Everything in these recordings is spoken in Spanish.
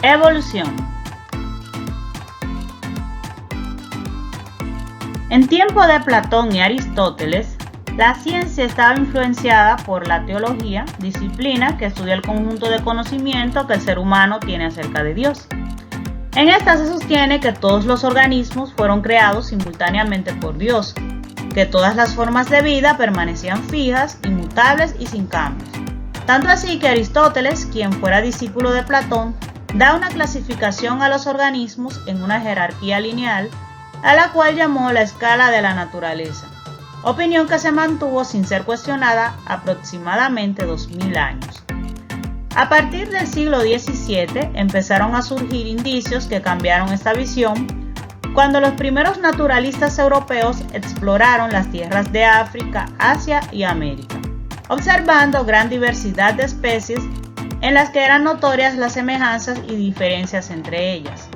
Evolución. En tiempo de Platón y Aristóteles, la ciencia estaba influenciada por la teología, disciplina que estudia el conjunto de conocimiento que el ser humano tiene acerca de Dios. En esta se sostiene que todos los organismos fueron creados simultáneamente por Dios, que todas las formas de vida permanecían fijas, inmutables y sin cambios. Tanto así que Aristóteles, quien fuera discípulo de Platón, da una clasificación a los organismos en una jerarquía lineal, a la cual llamó la escala de la naturaleza, opinión que se mantuvo sin ser cuestionada aproximadamente 2000 años. A partir del siglo XVII empezaron a surgir indicios que cambiaron esta visión cuando los primeros naturalistas europeos exploraron las tierras de África, Asia y América, observando gran diversidad de especies en las que eran notorias las semejanzas y diferencias entre ellas.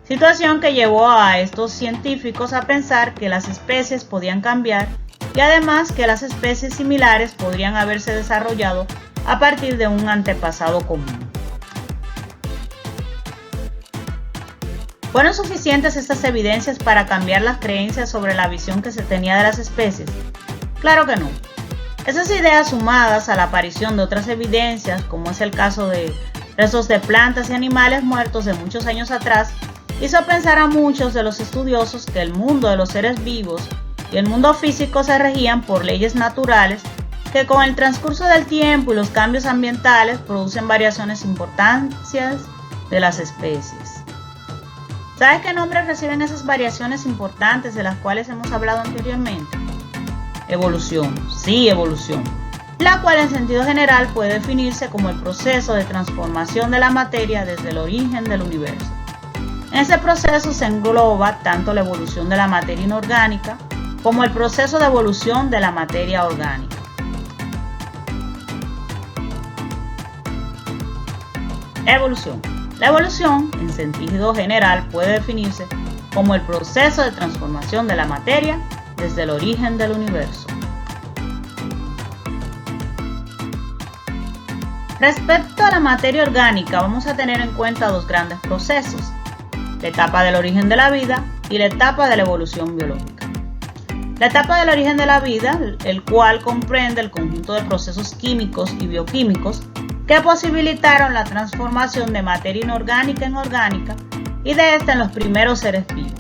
Situación que llevó a estos científicos a pensar que las especies podían cambiar y además que las especies similares podrían haberse desarrollado a partir de un antepasado común. ¿Fueron suficientes estas evidencias para cambiar las creencias sobre la visión que se tenía de las especies? Claro que no. Esas ideas, sumadas a la aparición de otras evidencias, como es el caso de restos de plantas y animales muertos de muchos años atrás, hizo pensar a muchos de los estudiosos que el mundo de los seres vivos y el mundo físico se regían por leyes naturales que con el transcurso del tiempo y los cambios ambientales producen variaciones importantes de las especies. ¿Sabes qué nombres reciben esas variaciones importantes de las cuales hemos hablado anteriormente? Evolución, sí, evolución, la cual en sentido general puede definirse como el proceso de transformación de la materia desde el origen del universo. En ese proceso se engloba tanto la evolución de la materia inorgánica como el proceso de evolución de la materia orgánica. Evolución. La evolución, en sentido general, puede definirse como el proceso de transformación de la materia desde el origen del universo. Respecto a la materia orgánica, vamos a tener en cuenta dos grandes procesos: la etapa del origen de la vida y la etapa de la evolución biológica. La etapa del origen de la vida, el cual comprende el conjunto de procesos químicos y bioquímicos que posibilitaron la transformación de materia inorgánica en orgánica y de esta en los primeros seres vivos.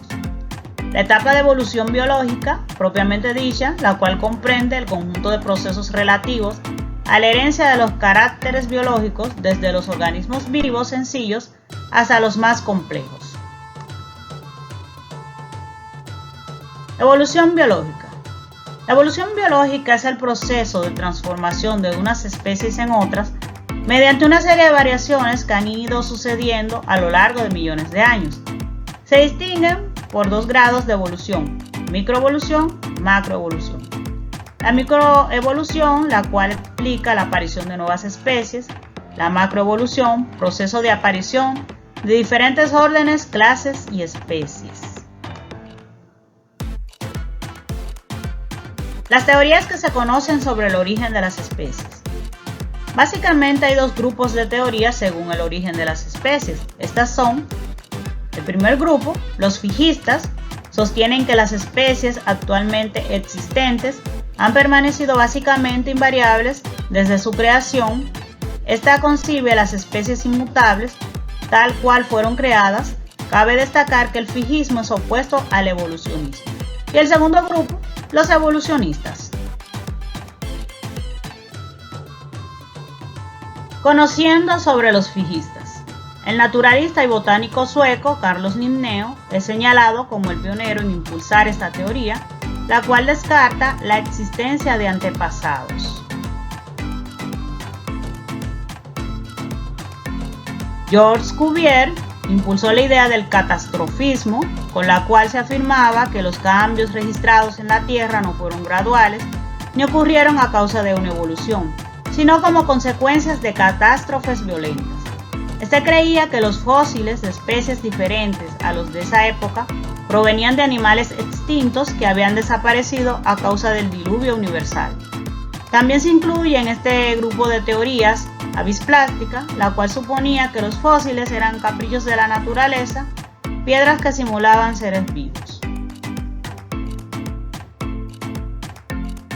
La etapa de evolución biológica, propiamente dicha, la cual comprende el conjunto de procesos relativos a la herencia de los caracteres biológicos desde los organismos vivos sencillos hasta los más complejos. Evolución biológica. La evolución biológica es el proceso de transformación de unas especies en otras mediante una serie de variaciones que han ido sucediendo a lo largo de millones de años. Se distinguen por dos grados de evolución: microevolución, macroevolución. La microevolución, la cual explica la aparición de nuevas especies; la macroevolución, proceso de aparición de diferentes órdenes, clases y especies. Las teorías que se conocen sobre el origen de las especies. Básicamente hay dos grupos de teorías según el origen de las especies. Estas son: el primer grupo, los fijistas, sostienen que las especies actualmente existentes han permanecido básicamente invariables desde su creación. Esta concibe las especies inmutables tal cual fueron creadas. Cabe destacar que el fijismo es opuesto al evolucionismo. Y el segundo grupo, los evolucionistas. Conociendo sobre los fijistas. El naturalista y botánico sueco Carlos Linneo es señalado como el pionero en impulsar esta teoría, la cual descarta la existencia de antepasados. Georges Cuvier impulsó la idea del catastrofismo, con la cual se afirmaba que los cambios registrados en la Tierra no fueron graduales ni ocurrieron a causa de una evolución, sino como consecuencias de catástrofes violentas. Este creía que los fósiles de especies diferentes a los de esa época provenían de animales extintos que habían desaparecido a causa del diluvio universal. También se incluye en este grupo de teorías avis plástica, la cual suponía que los fósiles eran caprichos de la naturaleza, piedras que simulaban seres vivos.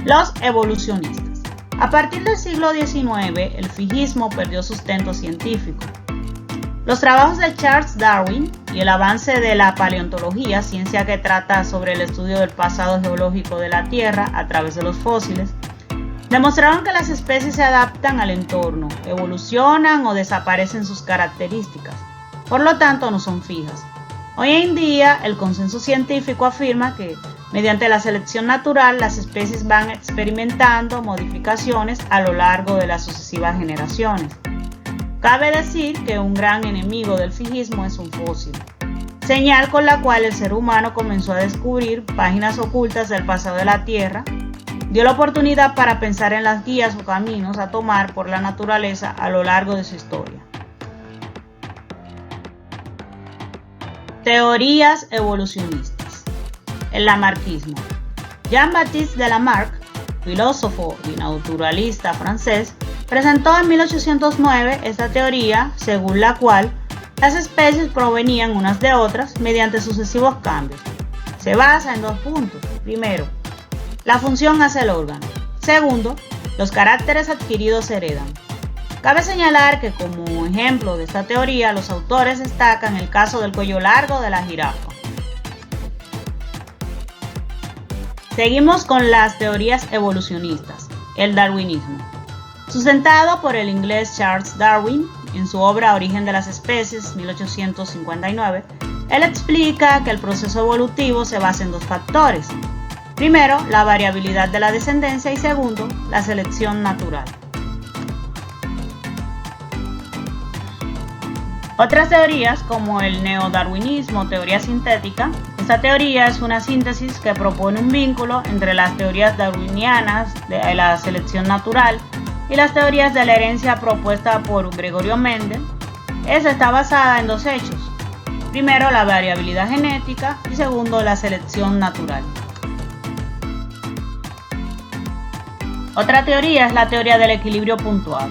Los evolucionistas. A partir del siglo XIX, el fijismo perdió sustento científico. Los trabajos de Charles Darwin y el avance de la paleontología, ciencia que trata sobre el estudio del pasado geológico de la Tierra a través de los fósiles, demostraron que las especies se adaptan al entorno, evolucionan o desaparecen sus características, por lo tanto no son fijas. Hoy en día, el consenso científico afirma que, mediante la selección natural, las especies van experimentando modificaciones a lo largo de las sucesivas generaciones. Cabe decir que un gran enemigo del fijismo es un fósil, señal con la cual el ser humano comenzó a descubrir páginas ocultas del pasado de la Tierra, dio la oportunidad para pensar en las guías o caminos a tomar por la naturaleza a lo largo de su historia. Teorías evolucionistas. El lamarckismo. Jean-Baptiste de Lamarck, filósofo y naturalista francés, presentó en 1809 esta teoría según la cual las especies provenían unas de otras mediante sucesivos cambios. Se basa en 2 puntos. Primero, la función hace el órgano. Segundo, los caracteres adquiridos se heredan. Cabe señalar que como ejemplo de esta teoría, los autores destacan el caso del cuello largo de la jirafa. Seguimos con las teorías evolucionistas. El darwinismo. Sustentado por el inglés Charles Darwin en su obra Origen de las especies, 1859, él explica que el proceso evolutivo se basa en 2 factores. Primero, la variabilidad de la descendencia y segundo, la selección natural. Otras teorías, como el neodarwinismo o teoría sintética, esta teoría es una síntesis que propone un vínculo entre las teorías darwinianas de la selección natural y las teorías de la herencia propuesta por Gregorio Mendel. Esta está basada en 2 hechos. Primero, la variabilidad genética y segundo, la selección natural. Otra teoría es la teoría del equilibrio puntual.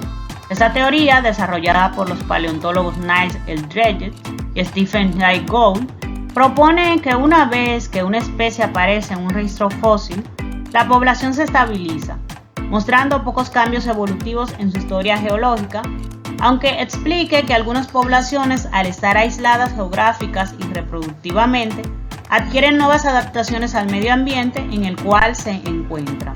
Esta teoría, desarrollada por los paleontólogos Niles Eldredge y Stephen Jay Gould, propone que una vez que una especie aparece en un registro fósil, la población se estabiliza, mostrando pocos cambios evolutivos en su historia geológica, aunque explique que algunas poblaciones, al estar aisladas geográficas y reproductivamente, adquieren nuevas adaptaciones al medio ambiente en el cual se encuentran.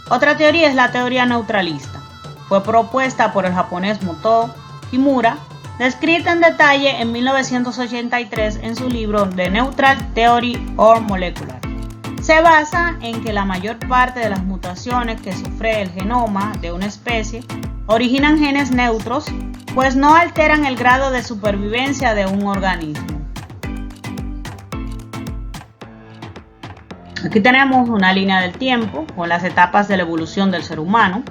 Otra teoría es la teoría neutralista. Fue propuesta por el japonés Moto Kimura, descrita en detalle en 1983 en su libro The Neutral Theory or Molecular. Se basa en que la mayor parte de las mutaciones que sufre el genoma de una especie originan genes neutros, pues no alteran el grado de supervivencia de un organismo. Aquí tenemos una línea del tiempo con las etapas de la evolución del ser humano.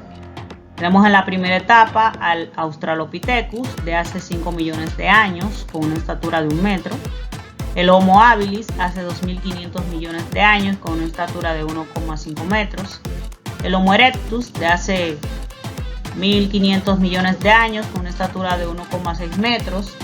Tenemos en la primera etapa al Australopithecus de hace 5 millones de años con una estatura de 1 metro. El Homo habilis hace 2.500 millones de años con una estatura de 1,5 metros. El Homo erectus de hace 1.500 millones de años con una estatura de 1,6 metros.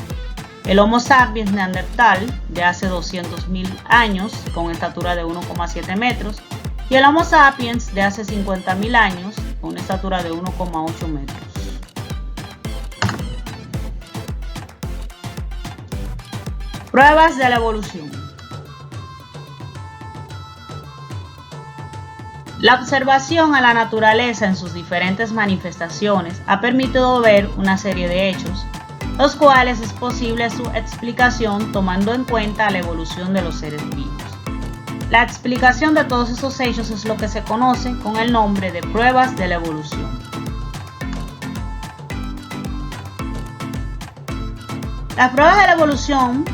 El Homo sapiens neandertal de hace 200.000 años con una estatura de 1,7 metros. Y el Homo sapiens de hace 50.000 años con una estatura de 1,8 metros. Pruebas de la evolución. La observación a la naturaleza en sus diferentes manifestaciones ha permitido ver una serie de hechos, los cuales es posible su explicación tomando en cuenta la evolución de los seres vivos. La explicación de todos esos hechos es lo que se conoce con el nombre de pruebas de la evolución. Las pruebas de la evolución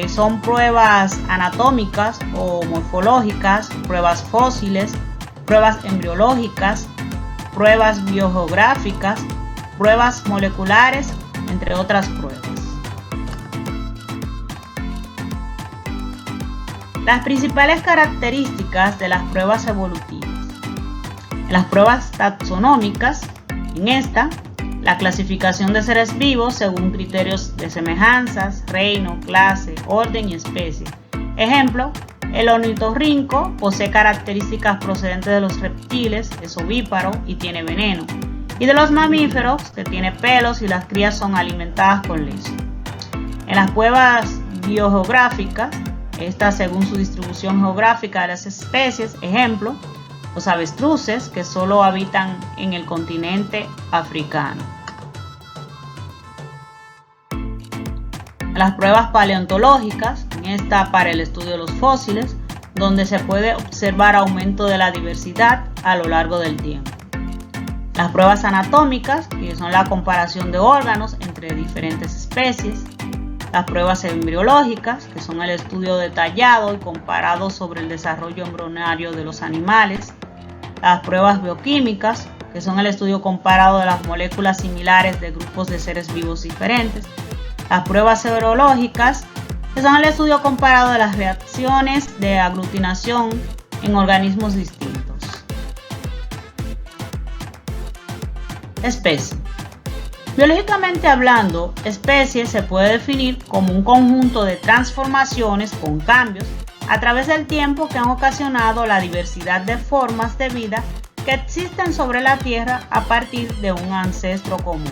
son pruebas anatómicas o morfológicas, pruebas fósiles, pruebas embriológicas, pruebas biogeográficas, pruebas moleculares, entre otras pruebas. Las principales características de las pruebas evolutivas. En las pruebas taxonómicas, en esta, la clasificación de seres vivos según criterios de semejanzas, reino, clase, orden y especie. Ejemplo, el ornitorrinco posee características procedentes de los reptiles, es ovíparo y tiene veneno, y de los mamíferos, que tiene pelos y las crías son alimentadas con leche. En las pruebas biogeográficas, estas según su distribución geográfica de las especies, ejemplo, los avestruces, que solo habitan en el continente africano. Las pruebas paleontológicas, en esta para el estudio de los fósiles, donde se puede observar aumento de la diversidad a lo largo del tiempo. Las pruebas anatómicas, que son la comparación de órganos entre diferentes especies. Las pruebas embriológicas, que son el estudio detallado y comparado sobre el desarrollo embrionario de los animales. Las pruebas bioquímicas, que son el estudio comparado de las moléculas similares de grupos de seres vivos diferentes. Las pruebas serológicas, que son el estudio comparado de las reacciones de aglutinación en organismos distintos. Especie. Biológicamente hablando, especie se puede definir como un conjunto de transformaciones con cambios a través del tiempo que han ocasionado la diversidad de formas de vida que existen sobre la Tierra a partir de un ancestro común.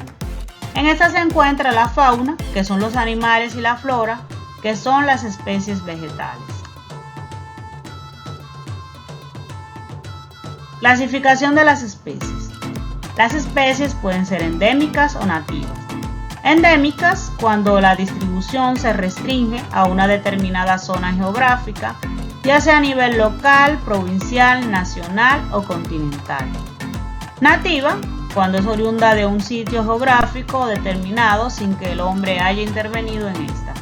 En esta se encuentra la fauna, que son los animales, y la flora, que son las especies vegetales. Clasificación de las especies. Las especies pueden ser endémicas o nativas. Endémicas cuando la distribución se restringe a una determinada zona geográfica, ya sea a nivel local, provincial, nacional o continental. Nativa cuando es oriunda de un sitio geográfico determinado sin que el hombre haya intervenido en esta.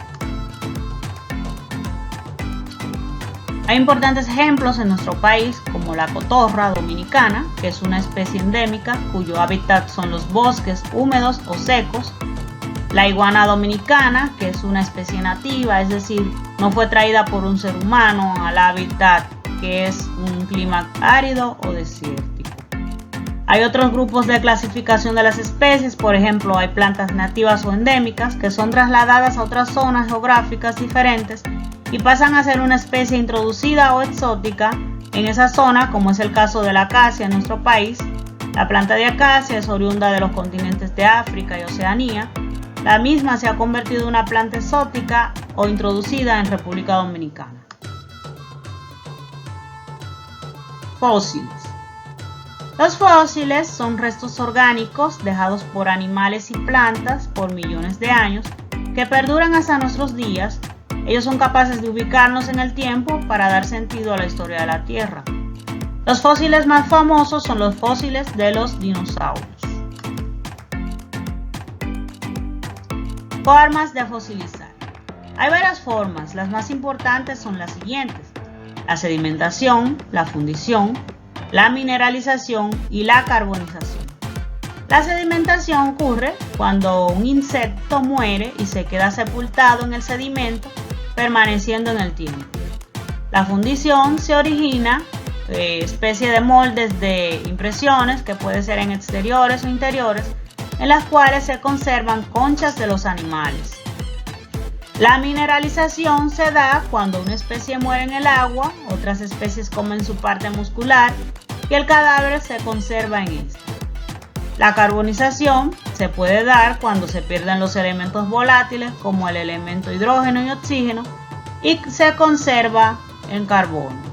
Hay importantes ejemplos en nuestro país como la cotorra dominicana, que es una especie endémica cuyo hábitat son los bosques húmedos o secos. La iguana dominicana, que es una especie nativa, es decir, no fue traída por un ser humano al hábitat que es un clima árido o desértico. Hay otros grupos de clasificación de las especies, por ejemplo, hay plantas nativas o endémicas que son trasladadas a otras zonas geográficas diferentes y pasan a ser una especie introducida o exótica en esa zona, como es el caso de la acacia en nuestro país. La planta de acacia es oriunda de los continentes de África y Oceanía. La misma se ha convertido en una planta exótica o introducida en República Dominicana. Fósiles. Los fósiles son restos orgánicos dejados por animales y plantas por millones de años que perduran hasta nuestros días. Ellos son capaces de ubicarnos en el tiempo para dar sentido a la historia de la Tierra. Los fósiles más famosos son los fósiles de los dinosaurios. Formas de fosilizar. Hay varias formas, las más importantes son las siguientes: la sedimentación, la fundición, la mineralización y la carbonización. La sedimentación ocurre cuando un insecto muere y se queda sepultado en el sedimento, permaneciendo en el tiempo. La fundición se origina especie de moldes de impresiones que puede ser en exteriores o interiores, en las cuales se conservan conchas de los animales. La mineralización se da cuando una especie muere en el agua, otras especies comen su parte muscular y el cadáver se conserva en esta. La carbonización se puede dar cuando se pierden los elementos volátiles como el elemento hidrógeno y oxígeno y se conserva en carbono.